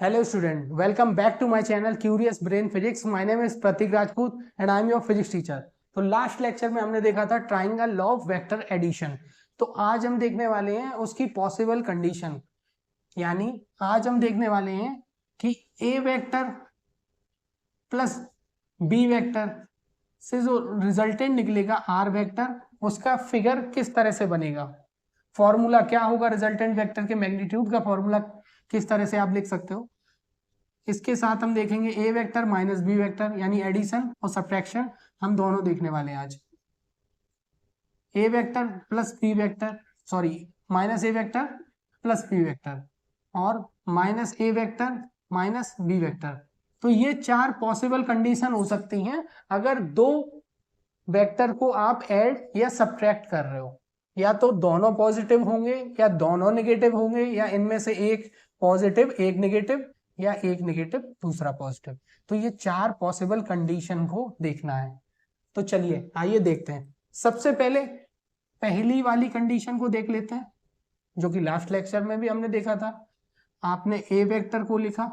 Hello student, welcome back to my channel Curious Brain Physics. My name is Pratik Rajput and I am your physics teacher. तो last lecture में हमने देखा था triangle law of vector addition. तो आज हम देखने वाले हैं उसकी पॉसिबल कंडीशन, यानी आज हम देखने वाले हैं कि ए वेक्टर प्लस बी वेक्टर से जो रिजल्टेंट निकलेगा आर वेक्टर, उसका फिगर किस तरह से बनेगा, फॉर्मूला क्या होगा, रिजल्टेंट वेक्टर के मैग्नीट्यूड का फॉर्मूला किस तरह से आप लिख सकते हो। इसके साथ हम देखेंगे A vector minus B vector, यानी एडिशन और सब्ट्रैक्शन हम दोनों देखने वाले हैं आज। A vector plus B vector, sorry minus A vector plus B vector और minus A vector minus B vector. तो ये चार पॉसिबल कंडीशन हो सकती हैं अगर दो वेक्टर को आप ऐड या सब्ट्रैक्ट कर रहे हो। या तो दोनों पॉजिटिव होंगे या दोनों नेगेटिव होंगे, या इनमें से एक पॉजिटिव एक नेगेटिव या एक नेगेटिव दूसरा पॉजिटिव। तो ये चार पॉसिबल कंडीशन को देखना है। तो चलिए आइए देखते हैं। सबसे पहले पहली वाली कंडीशन को देख लेते हैं, जो कि लास्ट लेक्चर में भी हमने देखा था। आपने ए वेक्टर को लिखा,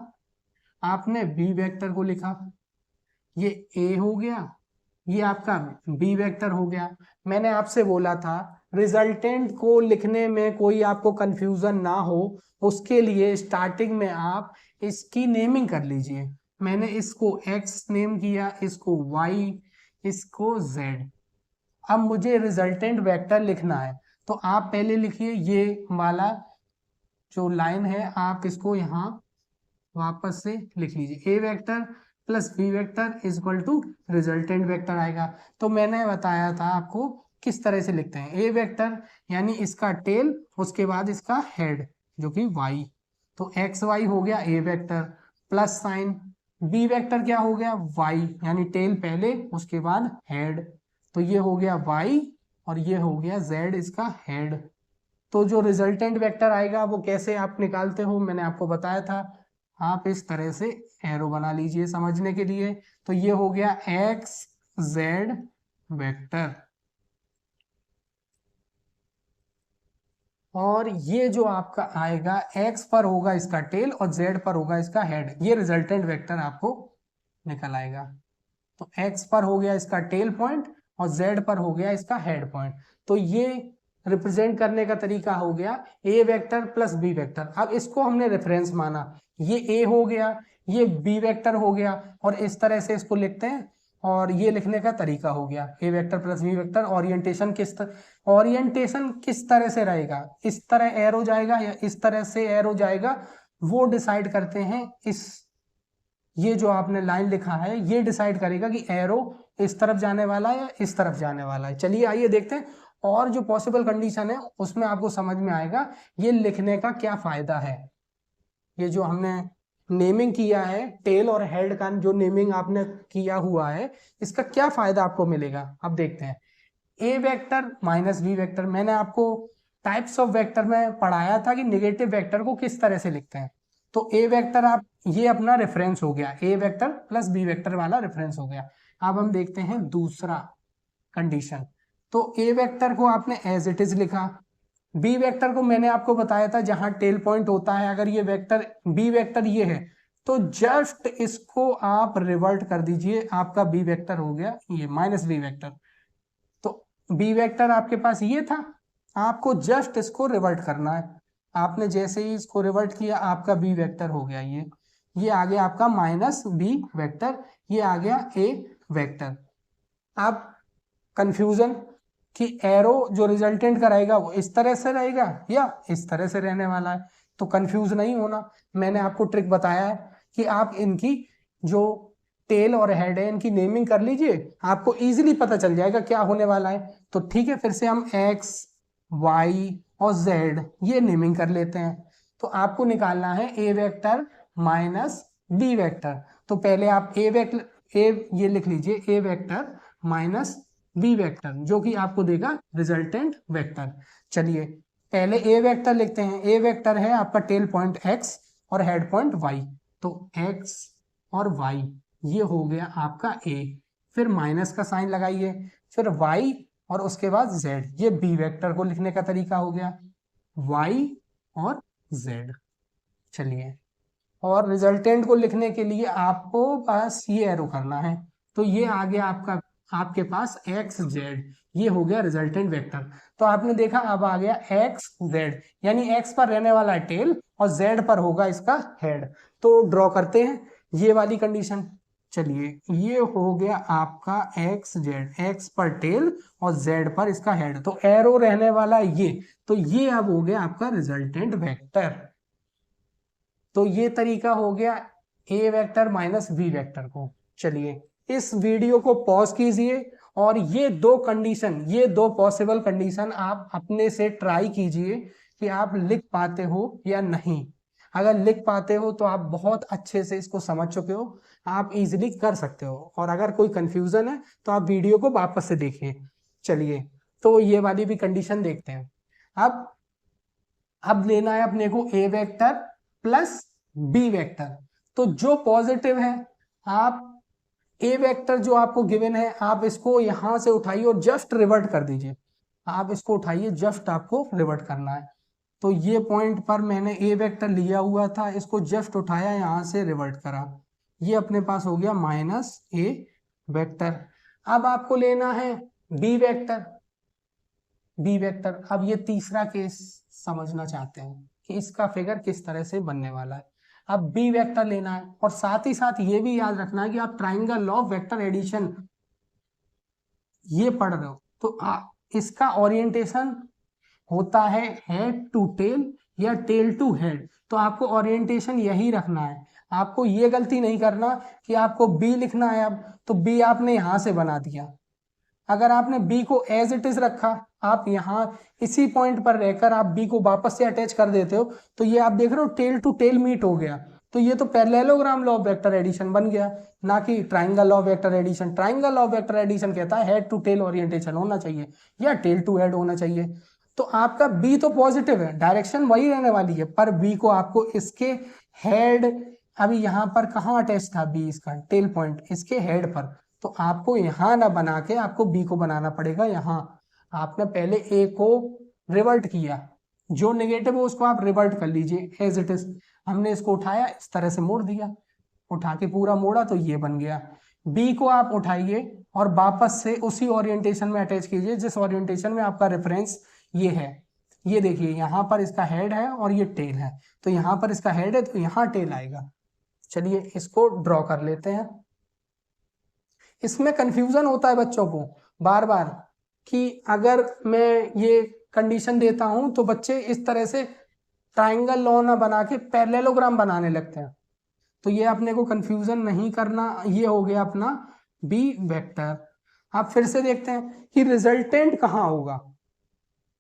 आपने बी वेक्टर को लिखा, ये ए हो गया, ये आपका बी वेक्टर हो गया। मैंने आपसे बोला था रिजल्टेंट को लिखने में कोई आपको कंफ्यूजन ना हो, उसके लिए स्टार्टिंग में आप इसकी नेमिंग कर लीजिए। मैंने इसको x नेम किया, इसको y, इसको z। अब मुझे रिजल्टेंट वेक्टर लिखना है, तो आप पहले लिखिए ये वाला जो लाइन है, आप इसको यहाँ वापस से लिख लीजिए। A vector plus B vector is equal to resultant vector आएगा। तो मैंने बताया था आपको किस तरह से लिखते हैं। ए वेक्टर यानी इसका टेल, उसके बाद इसका हेड जो कि y, तो एक्स वाई हो गया A vector, plus sine B vector क्या हो गया y, यानी टेल पहले उसके बाद हेड, तो ये हो गया y और ये हो गया z इसका हेड। तो जो रिजल्टेंट वेक्टर आएगा वो कैसे आप निकालते हो मैंने आपको बताया था। आप इस तरह से एरो बना लीजिए समझने के लिए। तो ये हो गया एक्स जेड वेक्टर, और ये जो आपका आएगा x पर होगा इसका टेल और z पर होगा इसका हेड। ये रिजल्टेंट वेक्टर आपको निकल आएगा। तो x पर हो गया इसका टेल पॉइंट और z पर हो गया इसका हेड पॉइंट। तो ये रिप्रेजेंट करने का तरीका हो गया a vector plus b vector. अब इसको हमने रेफरेंस माना, ये a हो गया, ये b वेक्टर हो गया, और इस तरह से इसको लिखते हैं। और ये लिखने का तरीका हो गया a vector plus b vector. Orientation किस तरह से रहेगा, इस तरह एरो जाएगा या इस तरह से एरो जाएगा, वो डिसाइड करते हैं इस, ये जो आपने लाइन लिखा है ये डिसाइड करेगा कि एरो इस तरफ जाने वाला है या इस तरफ जाने वाला है। चलिए आइए देखते हैं, और जो पॉसिबल कंडीशन है उसमें आपको समझ में आएगा ये लिखने का क्या फायदा है। ये जो हमने नेमिंग किया है टेल और हेड का, जो नेमिंग आपने किया हुआ है, इसका क्या फायदा आपको मिलेगा अब देखते हैं। ए वेक्टर माइनस बी वेक्टर, मैंने आपको टाइप्स ऑफ वेक्टर में पढ़ाया था कि नेगेटिव वेक्टर को किस तरह से लिखते हैं। तो ए वेक्टर आप, ये अपना रेफरेंस हो गया, A vector plus B vector वाला रेफरेंस हो गया। अब हम देखते हैं दूसरा कंडीशन। तो ए वेक्टर को आपने एज इट इज लिखा, बी वेक्टर को मैंने आपको बताया था जहां टेल पॉइंट होता है, अगर ये वेक्टर बी वेक्टर ये है तो जस्ट इसको आप रिवर्ट कर दीजिए, आपका बी वेक्टर हो गया ये माइनस बी वेक्टर। तो बी वेक्टर आपके पास ये था, आपको जस्ट इसको रिवर्ट करना है। आपने जैसे ही इसको रिवर्ट किया आपका बी वेक्टर हो गया ये आ गया आपका माइनस बी वेक्टर, ये आ गया ए वेक्टर। अब कंफ्यूजन कि एरो जो रिजल्टेंट का रहेगा वो इस तरह से रहेगा या इस तरह से रहने वाला है। तो कंफ्यूज नहीं होना, मैंने आपको ट्रिक बताया है कि आप इनकी जो टेल और हेड है इनकी नेमिंग कर लीजिए, आपको इजीली पता चल जाएगा क्या होने वाला है। तो ठीक है, फिर से हम एक्स वाई और जेड ये नेमिंग कर लेते हैं। तो आपको निकालना है ए वेक्टर माइनस बी वेक्टर। तो पहले आप ए वेक्टर ये लिख लीजिए, A vector minus B vector, जो कि आपको देगा रिजल्टेंट वेक्टर। चलिए पहले ए वेक्टर लिखते हैं। ए वेक्टर है आपका टेल पॉइंट x और हेड पॉइंट y, तो x और y ये हो गया आपका a, फिर माइनस का साइन लगाइए, फिर y और उसके बाद z। ये b वेक्टर को लिखने का तरीका हो गया y और z। चलिए और रिजल्टेंट को लिखने के लिए आपको बस ये एरो करना है। तो ये आ गया आपका, आपके पास एक्स जेड, ये हो गया रिजल्टेंट वेक्टर। तो आपने देखा अब आ गया एक्स जेड, यानी एक्स पर रहने वाला है टेल और जेड पर होगा इसका हेड। तो ड्रॉ करते हैं ये वाली कंडीशन। चलिए, ये हो गया आपका एक्स जेड, एक्स पर टेल और जेड पर इसका हेड, तो एरो रहने वाला ये। तो ये अब हो गया आपका रिजल्टेंट वेक्टर। तो ये तरीका हो गया A vector minus B vector को। चलिए, इस वीडियो को पॉज कीजिए और ये दो कंडीशन, ये दो पॉसिबल कंडीशन आप अपने से ट्राई कीजिए कि आप लिख पाते हो या नहीं। अगर लिख पाते हो तो आप बहुत अच्छे से इसको समझ चुके हो, आप इजीली कर सकते हो। और अगर कोई कंफ्यूजन है तो आप वीडियो को वापस से देखिए। चलिए, तो ये वाली भी कंडीशन देखते हैं। अब लेना है अपने को ए वेक्टर प्लस बी वेक्टर। तो जो पॉजिटिव है, आप ए वेक्टर जो आपको गिवन है आप इसको यहां से उठाइए और जस्ट रिवर्ट कर दीजिए। आप इसको उठाइए, जस्ट आपको रिवर्ट करना है। तो ये पॉइंट पर मैंने ए वेक्टर लिया हुआ था, इसको जस्ट उठाया, यहां से रिवर्ट करा, ये अपने पास हो गया माइनस ए वेक्टर। अब आपको लेना है बी वेक्टर। बी वेक्टर, अब ये तीसरा केस समझना चाहते हैं कि इसका फिगर किस तरह से बनने वाला है। अब बी वेक्टर लेना है और साथ ही साथ ये भी याद रखना है कि आप ट्राइंगल ऑफ वेक्टर एडिशन ये पढ़ रहे हो, तो इसका ओरिएंटेशन होता है हेड टू टेल या टेल टू हेड। तो आपको ओरिएंटेशन यही रखना है, आपको ये गलती नहीं करना कि आपको बी लिखना है अब तो बी आपने यहां से बना दिया। अगर आपने बी को एज इट इज रखा, आप यहाँ इसी पॉइंट पर रहकर आप बी को वापस से अटैच कर देते हो, तो ये आप देख रहे हो टेल टू टेल मीट हो गया। तो ये तो parallelogram law of vector addition बन गया, ना कि triangle law of vector addition. Triangle law of vector addition कहता है हेड टू टेल ओरिएंटेशन होना चाहिए या टेल टू हेड होना चाहिए। तो आपका बी तो पॉजिटिव है, डायरेक्शन वही रहने वाली है, पर बी को आपको इसके हेड, अभी यहाँ पर कहाँ अटैच था बी, इसका टेल पॉइंट इसके हेड पर, तो आपको यहां ना बना के आपको बी को बनाना पड़ेगा यहाँ। आपने पहले ए को रिवर्ट किया, जो नेगेटिव है उसको आप रिवर्ट कर लीजिए एज इट इज। हमने इसको उठाया, इस तरह से मोड़ दिया, उठा के पूरा मोड़ा तो ये बन गया। बी को आप उठाइए और वापस से उसी ओरिएंटेशन में अटैच कीजिए जिस ओरिएंटेशन में आपका रेफरेंस ये है। ये देखिए, यहाँ पर इसका हेड है और ये टेल है, तो यहाँ पर इसका हेड है तो यहाँ टेल आएगा। चलिए, इसको ड्रॉ कर लेते हैं। इसमें कंफ्यूजन होता है बच्चों को बार बार कि अगर मैं ये कंडीशन देता हूं तो बच्चे इस तरह से ट्राइंगल लॉ ना बना के पैरेललोग्राम बनाने लगते हैं। तो ये अपने को कंफ्यूजन नहीं करना। ये हो गया अपना बी वेक्टर। आप फिर से देखते हैं कि रिजल्टेंट कहाँ होगा,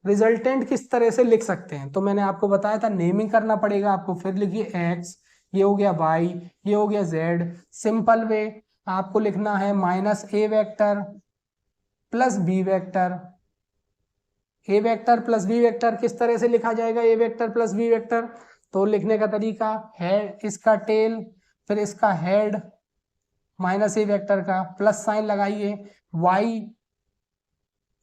रिजल्टेंट किस तरह से लिख सकते हैं। तो मैंने आपको बताया था नेमिंग करना पड़ेगा आपको। फिर लिखिए एक्स, ये हो गया वाई, ये हो गया जेड। सिंपल वे आपको लिखना है minus A vector plus B vector. A vector plus B vector किस तरह से लिखा जाएगा, ए वेक्टर प्लस बी वेक्टर, तो लिखने का तरीका है इसका टेल फिर इसका हेड माइनस ए वेक्टर का प्लस साइन लगाइए, वाई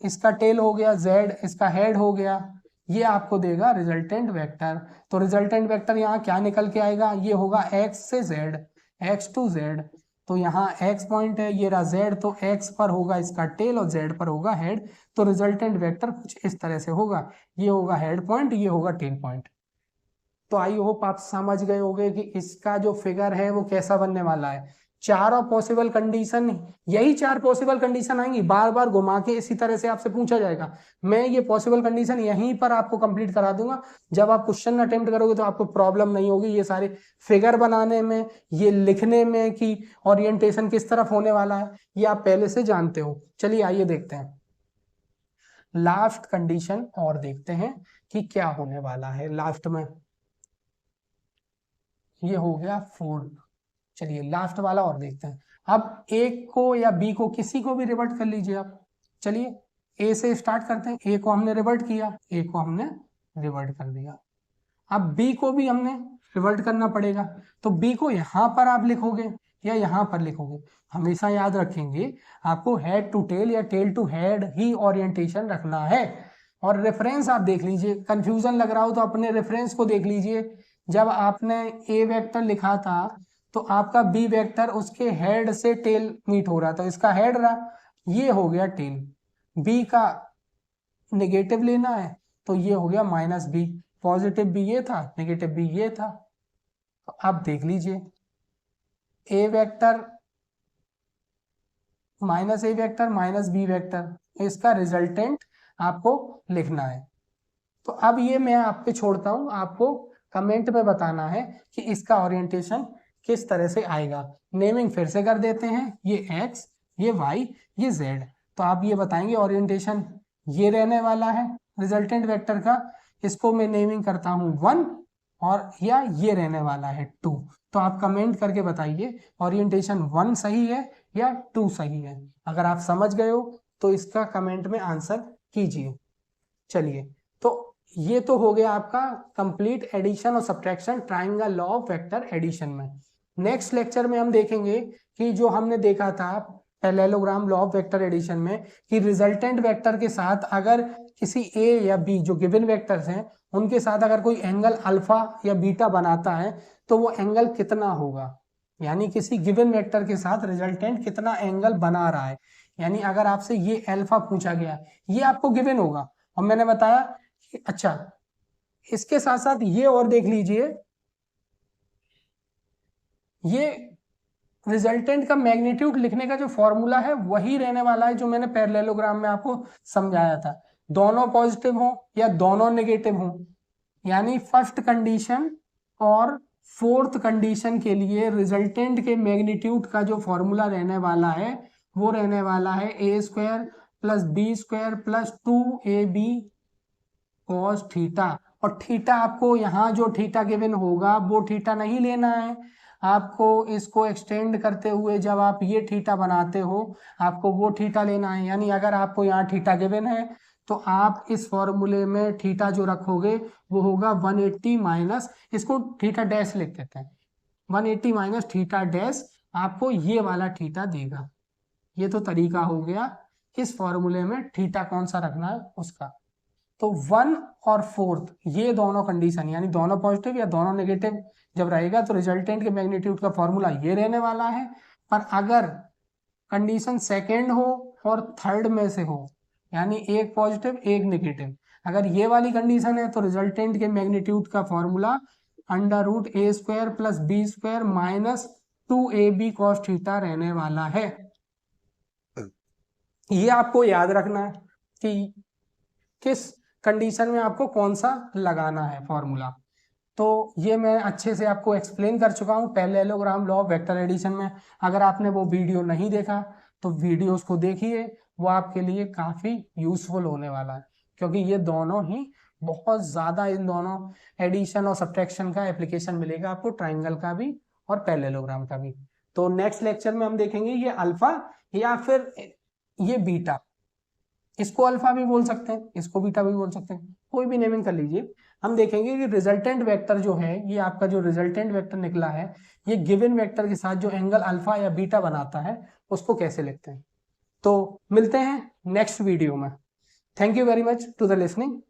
इसका टेल हो गया, जेड इसका हेड हो गया, ये आपको देगा रिजल्टेंट वेक्टर। तो रिजल्टेंट वेक्टर यहाँ क्या निकल के आएगा, ये होगा एक्स से जेड, एक्स टू जेड। तो यहाँ एक्स पॉइंट है, ये रहा जेड, तो एक्स पर होगा इसका टेल और जेड पर होगा हेड। तो रिजल्टेंट वेक्टर कुछ इस तरह से होगा, ये होगा हेड पॉइंट, ये होगा टेल पॉइंट। तो आई होप आप समझ गए होंगे कि इसका जो फिगर है वो कैसा बनने वाला है। चारों पॉसिबल कंडीशन, यही चार पॉसिबल कंडीशन आएंगी, बार बार घुमा के इसी तरह से आपसे पूछा जाएगा। मैं ये पॉसिबल कंडीशन यहीं पर आपको कंप्लीट करा दूंगा। जब आप क्वेश्चन अटेम्प्ट करोगे तो आपको प्रॉब्लम नहीं होगी ये सारे फिगर बनाने में, ये लिखने में कि ओरिएंटेशन किस तरफ होने वाला है, ये आप पहले से जानते हो। चलिए आइए देखते हैं लास्ट कंडीशन और देखते हैं कि क्या होने वाला है लास्ट में। ये हो गया 4। चलिए लास्ट वाला और देखते हैं। अब ए को या बी को किसी को भी रिवर्ट कर लीजिए आप। चलिए ए से स्टार्ट करते हैं। ए को हमने रिवर्ट किया, ए को हमने रिवर्ट कर दिया। अब बी को भी हमने रिवर्ट करना पड़ेगा, तो बी को यहां पर आप लिखोगे या यहां पर लिखोगे। हमेशा याद रखेंगे आपको हेड टू टेल या टेल टू हेड ही ओरिएंटेशन रखना है। और रेफरेंस आप देख लीजिए, कंफ्यूजन लग रहा हो तो अपने रेफरेंस को देख लीजिए जब आपने ए वेक्टर लिखा था तो आपका बी वेक्टर उसके हेड से टेल मीट हो रहा था, इसका हेड रहा, ये हो गया टेल। बी का नेगेटिव लेना है तो ये हो गया माइनस बी, पॉजिटिव बी ये था, नेगेटिव बी ये था। तो आप देख लीजिए A vector minus A vector minus B vector, इसका रिजल्टेंट आपको लिखना है। तो अब ये मैं आप पे छोड़ता हूं, आपको कमेंट में बताना है कि इसका ओरिएंटेशन किस तरह से आएगा। नेमिंग फिर से कर देते हैं, ये एक्स, ये वाई, ये जेड। तो आप ये बताएंगे ओरिएंटेशन ये रहने वाला है रिजल्टेंट वेक्टर का, इसको मैं नेमिंग करता हूं 1, और या ये रहने वाला है 2। तो आप कमेंट करके बताइए ओरिएंटेशन 1 सही है या 2 सही है। अगर आप समझ गए हो तो इसका कमेंट में आंसर कीजिए। चलिए, तो ये तो हो गया आपका कंप्लीट एडिशन और subtraction triangle law of vector addition में। नेक्स्ट लेक्चर में हम देखेंगे कि जो हमने देखा था parallelogram law of vector addition में, कि रिजल्टेंट वेक्टर के साथ अगर किसी ए या बी जो गिवन वेक्टर्स हैं उनके साथ अगर कोई एंगल अल्फा या बीटा बनाता है तो वो एंगल कितना होगा, यानी किसी गिवन वेक्टर के साथ रिजल्टेंट कितना एंगल बना रहा है। यानी अगर आपसे ये अल्फा पूछा गया, ये आपको गिवन होगा, और मैंने बताया कि अच्छा इसके साथ साथ ये और देख लीजिए, ये रिजल्टेंट का मैग्नीट्यूड लिखने का जो फॉर्मूला है वही रहने वाला है जो मैंने पैरेललोग्राम में आपको समझाया था। दोनों पॉजिटिव हो या दोनों नेगेटिव हो, यानी फर्स्ट कंडीशन और फोर्थ कंडीशन के लिए रिजल्टेंट के मैग्नीट्यूड का जो फॉर्मूला रहने वाला है वो रहने वाला है A square plus B square plus 2ab cos theta. और थीटा आपको यहाँ जो थीटा गिवन होगा वो थीटा नहीं लेना है, आपको इसको एक्सटेंड करते हुए जब आप ये थीटा बनाते हो आपको वो थीटा लेना है। यानी अगर आपको यहाँ थीटा गिवन है तो आप इस फॉर्मूले में थीटा जो रखोगे वो होगा 180 माइनस, इसको थीटा डैश लिख देते हैं, 180 माइनस थीटा डैश आपको ये वाला थीटा देगा। ये तो तरीका हो गया इस फॉर्मूले में थीटा कौन सा रखना है उसका। तो 1 और 4th ये दोनों कंडीशन, यानी दोनों पॉजिटिव या दोनों नेगेटिव जब रहेगा तो रिजल्टेंट के मैग्नीट्यूड का फॉर्मूला ये रहने वाला है। पर अगर कंडीशन सेकेंड हो और थर्ड में से हो, यानी एक पॉजिटिव एक नेगेटिव, अगर ये वाली कंडीशन है तो रिजल्टेंट के मैग्नीट्यूड का formula under root A square plus B square minus 2ab cos theta रहने वाला है। ये आपको याद रखना है कि किस कंडीशन में आपको कौन सा लगाना है फॉर्मूला। तो ये मैं अच्छे से आपको एक्सप्लेन कर चुका हूँ parallelogram law of vector addition में। अगर आपने वो वीडियो नहीं देखा तो वीडियोस को देखिए, वो आपके लिए काफ़ी यूजफुल होने वाला है, क्योंकि ये दोनों ही बहुत ज़्यादा, इन दोनों एडिशन और सब्ट्रैक्शन का एप्लीकेशन मिलेगा आपको, ट्राइंगल का भी और पैरेललोग्राम का भी। तो नेक्स्ट लेक्चर में हम देखेंगे ये अल्फा या फिर ये बीटा, इसको अल्फा भी बोल सकते हैं, इसको बीटा भी बोल सकते हैं, कोई भी नेमिंग कर लीजिए। हम देखेंगे कि रिजल्टेंट वेक्टर जो है, ये आपका जो रिजल्टेंट वेक्टर निकला है, ये गिवन वेक्टर के साथ जो एंगल अल्फा या बीटा बनाता है उसको कैसे लिखते हैं। तो मिलते हैं नेक्स्ट वीडियो में। Thank you very much to the listening.